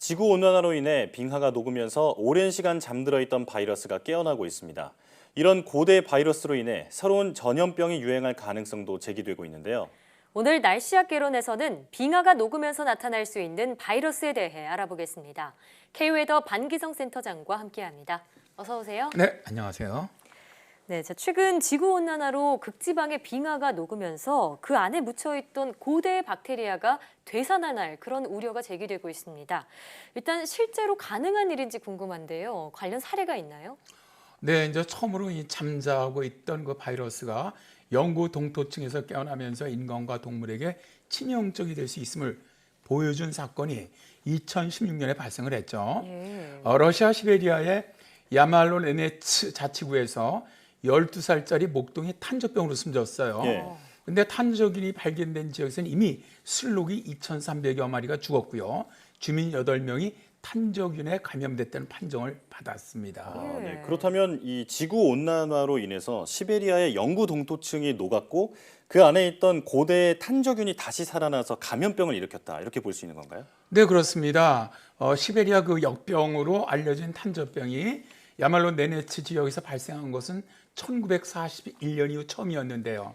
지구온난화로 인해 빙하가 녹으면서 오랜 시간 잠들어 있던 바이러스가 깨어나고 있습니다. 이런 고대 바이러스로 인해 새로운 전염병이 유행할 가능성도 제기되고 있는데요. 오늘 날씨학 개론에서는 빙하가 녹으면서 나타날 수 있는 바이러스에 대해 알아보겠습니다. K웨더 반기성 센터장과 함께합니다. 어서 오세요. 네, 안녕하세요. 네, 최근 지구온난화로 극지방의 빙하가 녹으면서 그 안에 묻혀있던 고대 박테리아가 되살아날 그런 우려가 제기되고 있습니다. 일단 실제로 가능한 일인지 궁금한데요. 관련 사례가 있나요? 네, 이제 처음으로 이 잠자고 있던 그 바이러스가 영구 동토층에서 깨어나면서 인간과 동물에게 치명적이 될 수 있음을 보여준 사건이 2016년에 발생을 했죠. 러시아 시베리아의 야말로네네츠 자치구에서 12살짜리 목동이 탄저병으로 숨졌어요. 근데 탄저균이 발견된 지역에서는 이미 술록이 2,300여 마리가 죽었고요. 주민 8명이 탄저균에 감염됐다는 판정을 받았습니다. 네. 그렇다면 이 지구온난화로 인해서 시베리아의 영구 동토층이 녹았고 그 안에 있던 고대 탄저균이 다시 살아나서 감염병을 일으켰다. 이렇게 볼 수 있는 건가요? 네, 그렇습니다. 시베리아 그 역병으로 알려진 탄저병이 야말로 네네츠 지역에서 발생한 것은 1941년 이후 처음이었는데요.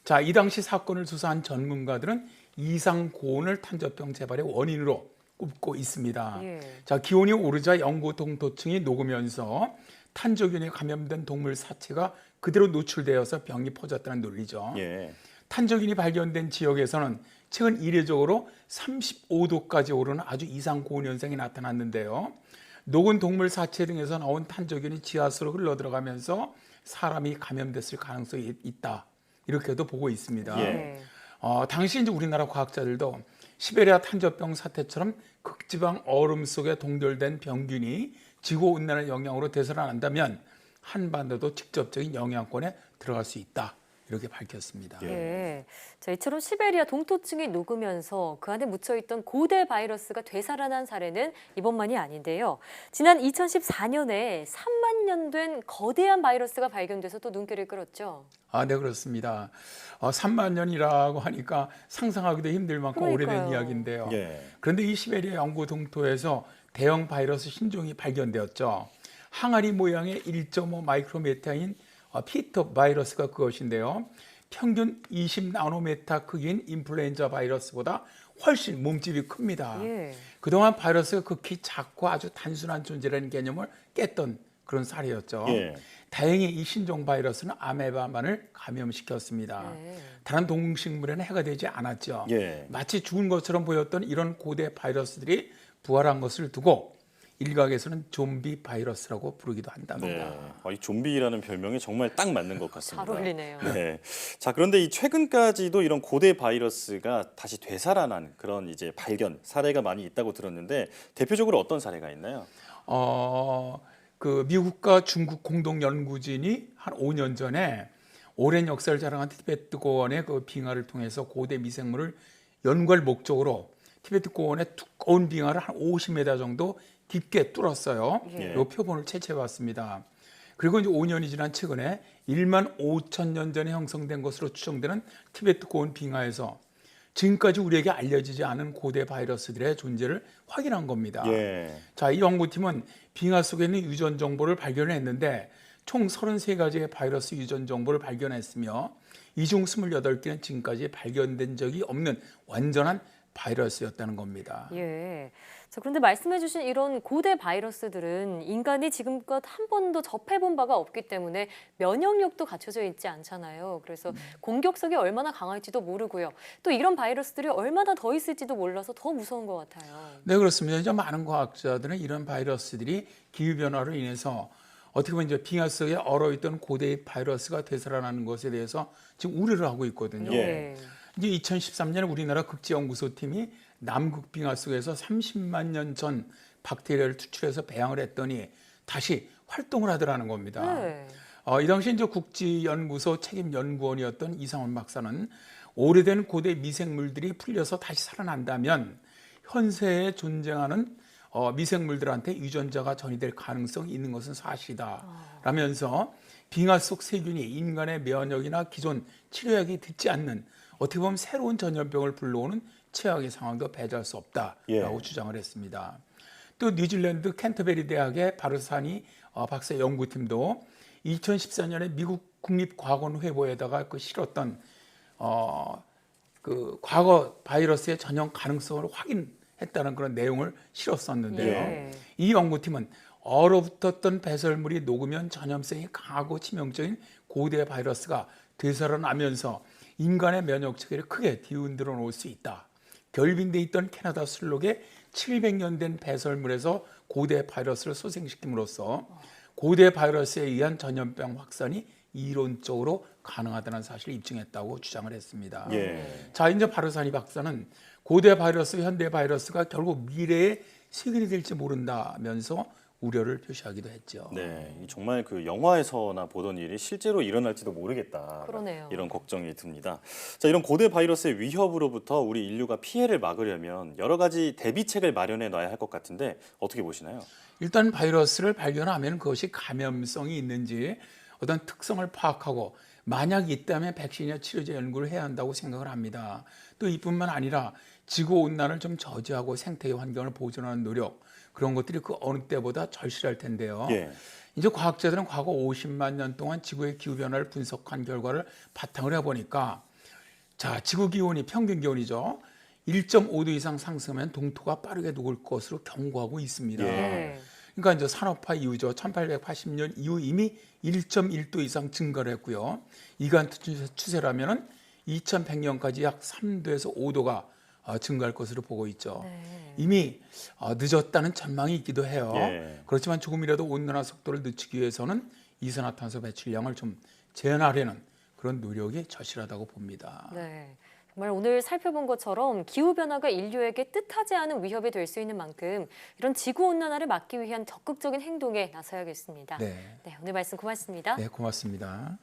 자, 이 당시 사건을 조사한 전문가들은 이상 고온을 탄저병 재발의 원인으로 꼽고 있습니다. 자, 기온이 오르자 영구 동토층이 녹으면서 탄저균에 감염된 동물 사체가 그대로 노출되어서 병이 퍼졌다는 논리죠. 탄저균이 발견된 지역에서는 최근 이례적으로 35도까지 오르는 아주 이상 고온 현상이 나타났는데요. 녹은 동물 사체 등에서 나온 탄저균이 지하수로 흘러들어가면서 사람이 감염됐을 가능성이 있다. 이렇게도 보고 있습니다. 당시 이제 우리나라 과학자들도 시베리아 탄저병 사태처럼 극지방 얼음 속에 동결된 병균이 지구온난화 영향으로 되살아난다면 한반도도 직접적인 영향권에 들어갈 수 있다. 이렇게 밝혔습니다. 자, 이처럼 시베리아 동토층이 녹으면서 그 안에 묻혀있던 고대 바이러스가 되살아난 사례는 이번만이 아닌데요. 지난 2014년에 3만 년 된 거대한 바이러스가 발견돼서 또 눈길을 끌었죠. 네, 그렇습니다. 3만 년이라고 하니까 상상하기도 힘들 만큼 오래된 이야기인데요. 그런데 이 시베리아 영구 동토에서 대형 바이러스 신종이 발견되었죠. 항아리 모양의 1.5 마이크로메타인 피터 바이러스가 그것인데요. 평균 20 나노메타 크기인 인플루엔자 바이러스보다 훨씬 몸집이 큽니다. 그동안 바이러스가 극히 작고 아주 단순한 존재라는 개념을 깼던 그런 사례였죠. 다행히 이 신종 바이러스는 아메바만을 감염시켰습니다. 다른 동식물에는 해가 되지 않았죠. 마치 죽은 것처럼 보였던 이런 고대 바이러스들이 부활한 것을 두고 일각에서는 좀비 바이러스라고 부르기도 한답니다. 이 좀비라는 별명이 정말 딱 맞는 것 같습니다. 잘 어울리네요. 자, 그런데 이 최근까지도 이런 고대 바이러스가 다시 되살아난 그런 이제 발견 사례가 많이 있다고 들었는데 대표적으로 어떤 사례가 있나요? 그 미국과 중국 공동 연구진이 한 5년 전에 오랜 역사를 자랑한 티베트 고원의 그 빙하를 통해서 고대 미생물을 연구할 목적으로 티베트 고원의 두꺼운 빙하를 한 50m 정도 깊게 뚫었어요. 그리고 표본을 채취해봤습니다. 그리고 이제 5년이 지난 최근에 1만 5천 년 전에 형성된 것으로 추정되는 티베트 고원 빙하에서 지금까지 우리에게 알려지지 않은 고대 바이러스들의 존재를 확인한 겁니다. 자, 이 연구팀은 빙하 속에 있는 유전 정보를 발견했는데 총 33가지의 바이러스 유전 정보를 발견했으며 이 중 28개는 지금까지 발견된 적이 없는 완전한 바이러스였다는 겁니다. 자, 그런데 말씀해주신 이런 고대 바이러스들은 인간이 지금껏 한 번도 접해본 바가 없기 때문에 면역력도 갖춰져 있지 않잖아요. 그래서 공격성이 얼마나 강할지도 모르고요. 또 이런 바이러스들이 얼마나 더 있을지도 몰라서 더 무서운 것 같아요. 네, 그렇습니다. 이제 많은 과학자들은 이런 바이러스들이 기후변화로 인해서 어떻게 보면 이제 빙하 속에 얼어있던 고대 바이러스가 되살아나는 것에 대해서 지금 우려를 하고 있거든요. 이제 2013년에 우리나라 극지연구소팀이 남극 빙하 속에서 30만 년 전 박테리아를 추출해서 배양을 했더니 다시 활동을 하더라는 겁니다. 이 당시 이제 국지연구소 책임연구원이었던 이상원 박사는 오래된 고대 미생물들이 풀려서 다시 살아난다면 현세에 존재하는 미생물들한테 유전자가 전이될 가능성이 있는 것은 사실이다 라면서 빙하 속 세균이 인간의 면역이나 기존 치료약이 듣지 않는 어떻게 보면 새로운 전염병을 불러오는 최악의 상황도 배제할 수 없다라고 예. 주장을 했습니다. 또 뉴질랜드 캔터베리 대학의 바르사니 박사 연구팀도 2014년에 미국 국립과학원회보에다가 실었던 그 과거 바이러스의 전염 가능성을 확인했다는 그런 내용을 실었었는데요. 예. 이 연구팀은 얼어붙었던 배설물이 녹으면 전염성이 강하고 치명적인 고대 바이러스가 되살아나면서 인간의 면역 체계를 크게 뒤흔들어 놓을 수 있다. 결빙돼 있던 캐나다 술록에 700년 된 배설물에서 고대 바이러스를 소생시킴으로써 고대 바이러스에 의한 전염병 확산이 이론적으로 가능하다는 사실을 입증했다고 주장을 했습니다. 예. 자, 이제 바르사니 박사는 고대 바이러스, 현대 바이러스가 결국 미래에 세균이 될지 모른다면서 우려를 표시하기도 했죠. 네, 정말 그 영화에서나 보던 일이 실제로 일어날지도 모르겠다. 그러네요. 이런 걱정이 듭니다. 자, 이런 고대 바이러스의 위협으로부터 우리 인류가 피해를 막으려면 여러 가지 대비책을 마련해 놔야 할 것 같은데 어떻게 보시나요? 일단 바이러스를 발견하면 그것이 감염성이 있는지 어떤 특성을 파악하고 만약 있다면 백신이나 치료제 연구를 해야 한다고 생각을 합니다. 또 이뿐만 아니라 지구온난화를 좀 저지하고 생태계 환경을 보존하는 노력, 그런 것들이 그 어느 때보다 절실할 텐데요. 예. 이제 과학자들은 과거 50만 년 동안 지구의 기후변화를 분석한 결과를 바탕으로 해보니까 자, 지구 기온이 평균 기온이죠. 1.5도 이상 상승하면 동토가 빠르게 녹을 것으로 경고하고 있습니다. 예. 그러니까 이제 산업화 이후죠. 1880년 이후 이미 1.1도 이상 증가를 했고요. 이간 추세라면은 2100년까지 약 3도에서 5도가 증가할 것으로 보고 있죠. 네. 이미 늦었다는 전망이 있기도 해요. 예. 그렇지만 조금이라도 온난화 속도를 늦추기 위해서는 이산화탄소 배출량을 좀 제한하려는 그런 노력이 절실하다고 봅니다. 네. 정말 오늘 살펴본 것처럼 기후변화가 인류에게 뜻하지 않은 위협이 될 수 있는 만큼 이런 지구온난화를 막기 위한 적극적인 행동에 나서야겠습니다. 네, 네, 오늘 말씀 고맙습니다. 네, 고맙습니다.